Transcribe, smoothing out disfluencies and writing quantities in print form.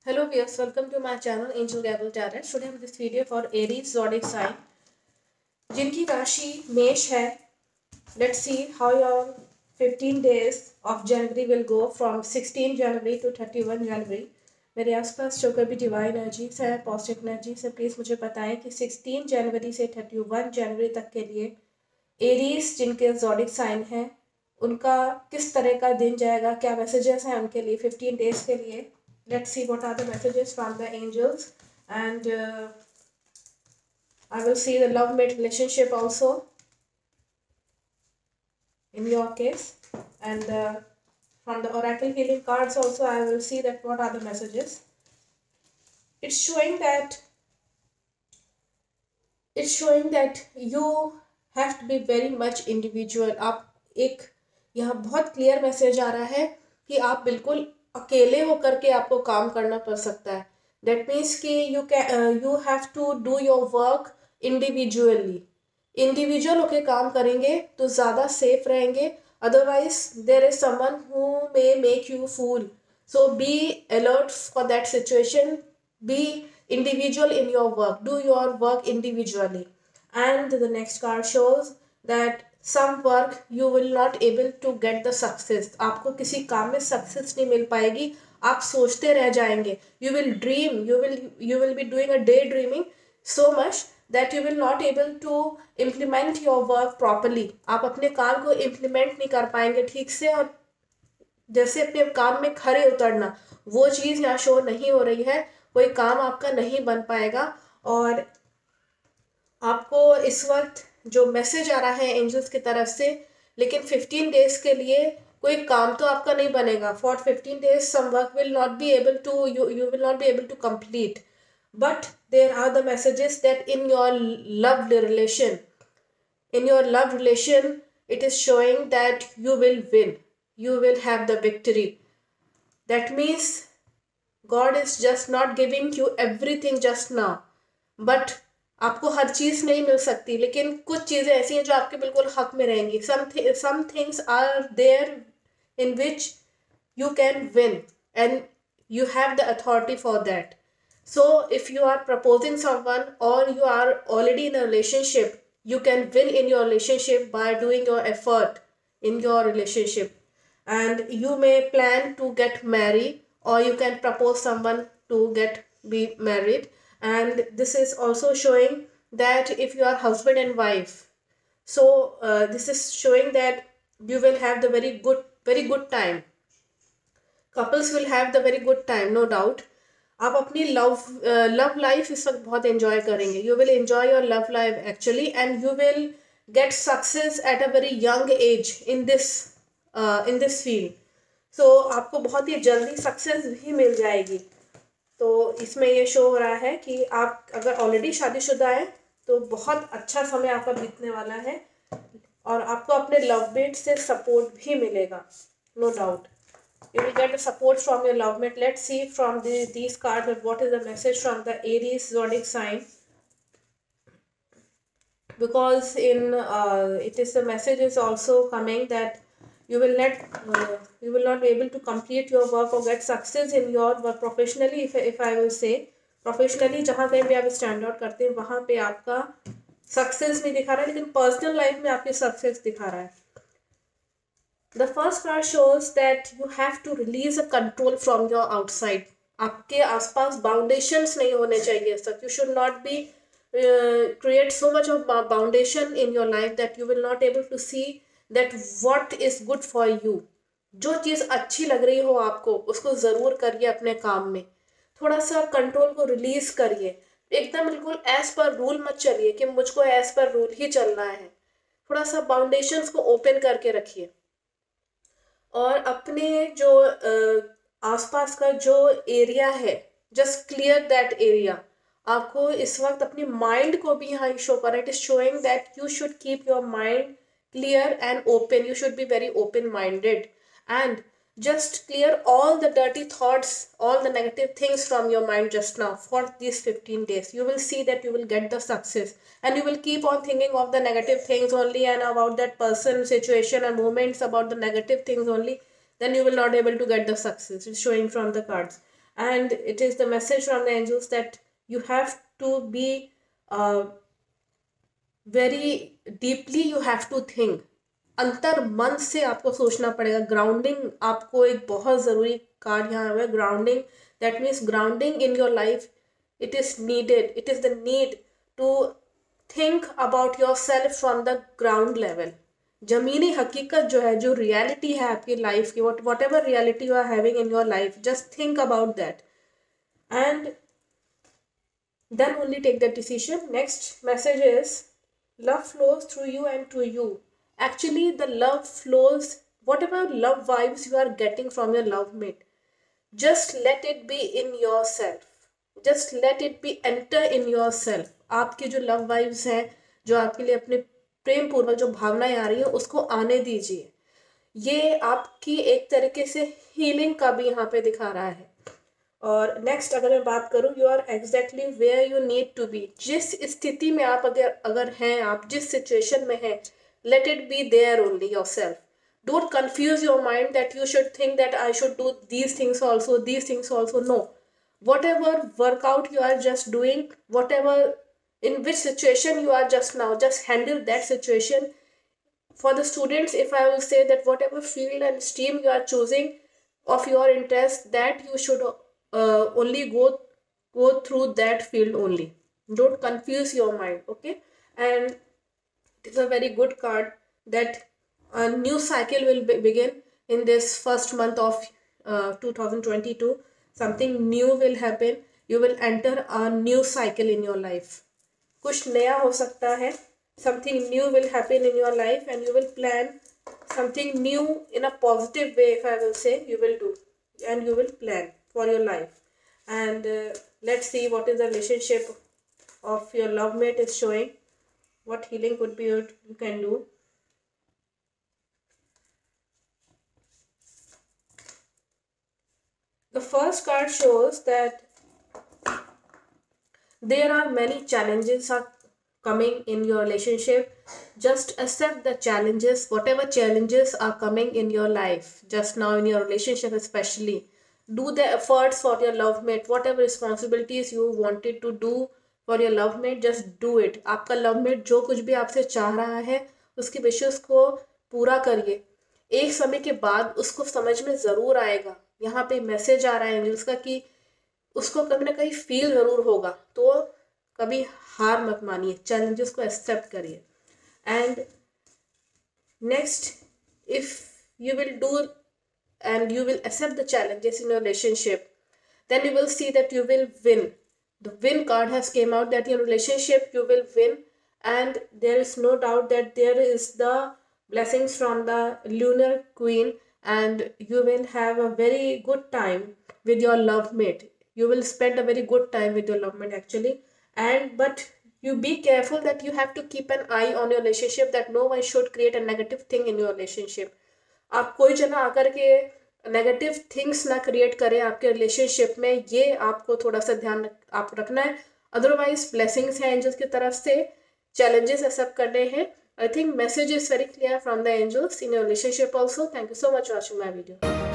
Hello viewers, welcome to my channel Angel Gabriel Tarot. Today I have this video for Aries zodiac sign जिनकी राशि मेष है. Let's see how your 15 days of January will go from 16 January to 31 January. मेरे आसपास जो कभी divine energies है, positive energies है, प्लीज़ मुझे बताएं कि 16 जनवरी से 31 जनवरी तक के लिए एरीज जिनके ज़ोडिक साइन है उनका किस तरह का दिन जाएगा, क्या मैसेजेस हैं उनके लिए 15 डेज के लिए. Let's see what are the messages from the angels, and I will see the love mate relationship also in your case, and from the oracle healing cards also I will see that what are the messages. It's showing that you have to be very much individual. आप एक यहाँ बहुत clear message आ रहा है कि आप बिल्कुल अकेले होकर के आपको काम करना पड़ सकता है. दैट मीन्स कि you have to do your work individually. Individual होकर काम करेंगे तो ज़्यादा सेफ रहेंगे. Otherwise there is someone who may make you fool. So be alert for that situation. Be individual in your work. Do your work individually. And the next card shows that some work you will not able to get the success. आपको किसी काम में success नहीं मिल पाएगी. आप सोचते रह जाएंगे. You will dream. You will be doing a daydreaming so much that you will not able to implement your work properly. आप अपने काम को implement नहीं कर पाएंगे ठीक से. और जैसे अपने काम में खरे उतरना, वो चीज़ यहाँ शो नहीं हो रही है. कोई काम आपका नहीं बन पाएगा. और आपको इस वक्त जो मैसेज आ रहा है एंजल्स की तरफ से, लेकिन 15 डेज के लिए कोई काम तो आपका नहीं बनेगा. For 15 days some work will not be able to you will not be able to complete. But there are the messages that in your love relation it is showing that you will win. You will have the victory. That means God is just not giving you everything just now. But आपको हर चीज़ नहीं मिल सकती, लेकिन कुछ चीज़ें ऐसी हैं जो आपके बिल्कुल हक में रहेंगी. Some things are there in which you can win and you have the authority for that. So if you are proposing someone or you are already in a relationship, you can win in your relationship by doing your effort in your relationship. And you may plan to get married, or you can propose someone to be married. And this is also showing that if you are husband and wife, so this is showing that you will have the very good time. Couples will have the very good time, no doubt. आप अपनी love life इस वक्त बहुत enjoy करेंगे. You will enjoy your love life actually, and you will get success at a very young age in this field. So आपको बहुत ही जल्दी success भी मिल जाएगी. तो इसमें ये शो हो रहा है कि आप अगर ऑलरेडी शादीशुदा हैं तो बहुत अच्छा समय आपका बीतने वाला है, और आपको अपने लव मेट से सपोर्ट भी मिलेगा, no doubt. You will get the support from your love mate. Let's see from these cards what is the message from the Aries zodiac sign. Because in it is the message is also coming that you will not be able to complete your work or get success in your work professionally. If I will say professionally, जहाँ कहीं भी आप stand out करते हैं वहाँ पे आपका success नहीं दिखा रहा है, लेकिन पर्सनल लाइफ में आपकी सक्सेस दिखा रहा है. The first card shows that you have to release a control from your outside. आपके आसपास बाउंडेशंस नहीं होने चाहिए sir. You should not be create so much of foundation in your life that you will not able to see that what is good for you. जो चीज़ अच्छी लग रही हो आपको उसको ज़रूर करिए. अपने काम में थोड़ा सा कंट्रोल को रिलीज करिए. एकदम बिल्कुल एज पर रूल मत चलिए कि मुझको एज पर रूल ही चलना है. थोड़ा सा बाउंडेशंस को ओपन करके रखिए, और अपने जो आसपास का जो एरिया है जस्ट क्लियर दैट एरिया. आपको इस वक्त अपनी माइंड को भी यहाँ शो कर रहा है. It is showing that you should keep your mind clear and open. You should be very open minded and just clear all the dirty thoughts, all the negative things from your mind just now for these 15 days. You will see that you will get the success, and you will keep on thinking of the negative things only and about that person, situation and moments about the negative things only. Then you will not able to get the success. It's showing from the cards, and it is the message from the angels that you have to be very deeply you have to think. अंतर मन से आपको सोचना पड़ेगा. Grounding आपको एक बहुत ज़रूरी कार्ड यहाँ है. Grounding, that means grounding in your life. It is needed. It is the need to think about your self from the ground level. ज़मीनी हकीकत जो है, जो रियलिटी है आपकी लाइफ की, whatever reality you are having in your life, just think about that and then only take that decision. Next message is love flows through you and to you. Actually the love flows, whatever love vibes you are getting from your love mate, just let it be in yourself. Just let it be enter in yourself. आपके जो love vibes हैं, जो आपके लिए अपने प्रेम पूर्वक जो भावनाएं आ रही हैं, उसको आने दीजिए. ये आपकी एक तरीके से हीलिंग का भी यहाँ पे दिखा रहा है. और नेक्स्ट अगर मैं बात करूँ, you are exactly where you need to be. जिस स्थिति में आप अगर हैं, आप जिस सिचुएशन में हैं, let it be there only your self. Don't confuse your mind that you should think that I should do these things also, these things also. No, whatever workout you are just doing, whatever in which situation you are just now, just handle that situation. For the students, if I will say that whatever field and stream you are choosing of your interest, that you should only go through that field only. Don't confuse your mind, okay? And it is a very good card that a new cycle will begin in this first month of 2022. Something new will happen. You will enter a new cycle in your life. कुछ नया हो सकता है. Something new will happen in your life and you will plan something new in a positive way, if I will say, you will do and you will plan for your life. And let's see what is the relationship of your love mate is showing. What healing could be you can do. The first card shows that there are many challenges are coming in your relationship. Just accept the challenges, whatever challenges are coming in your life just now in your relationship especially. Do the efforts for your love mate. Whatever responsibilities you wanted to do for your love mate, just do it. आपका love mate जो कुछ भी आपसे चाह रहा है, उसकी विशेष को पूरा करिए. एक समय के बाद उसको समझ में ज़रूर आएगा. यहाँ पे मैसेज आ रहा है एंजल्स का कि उसको कभी ना कहीं फील ज़रूर होगा. तो कभी हार मत मानिए, चैलेंजेस को एक्सेप्ट करिए. And next, if you will do and you will accept the challenges in your relationship, then you will see that you will win. The win card has came out that in your relationship you will win, and there is no doubt that there is the blessings from the lunar queen, and you will have a very good time with your love mate. You will spend a very good time with your love mate actually. And but you be careful that you have to keep an eye on your relationship, that no one should create a negative thing in your relationship. आप कोई जना आकर के negative things ना create करें आपके relationship में, ये आपको थोड़ा सा ध्यान आप रखना है. अदरवाइज ब्लेसिंग्स हैं एंजल्स की तरफ से, चैलेंजेस एक्सेप्ट करने हैं. I think message is very clear from the angels in your relationship also. Thank you so much watching my video.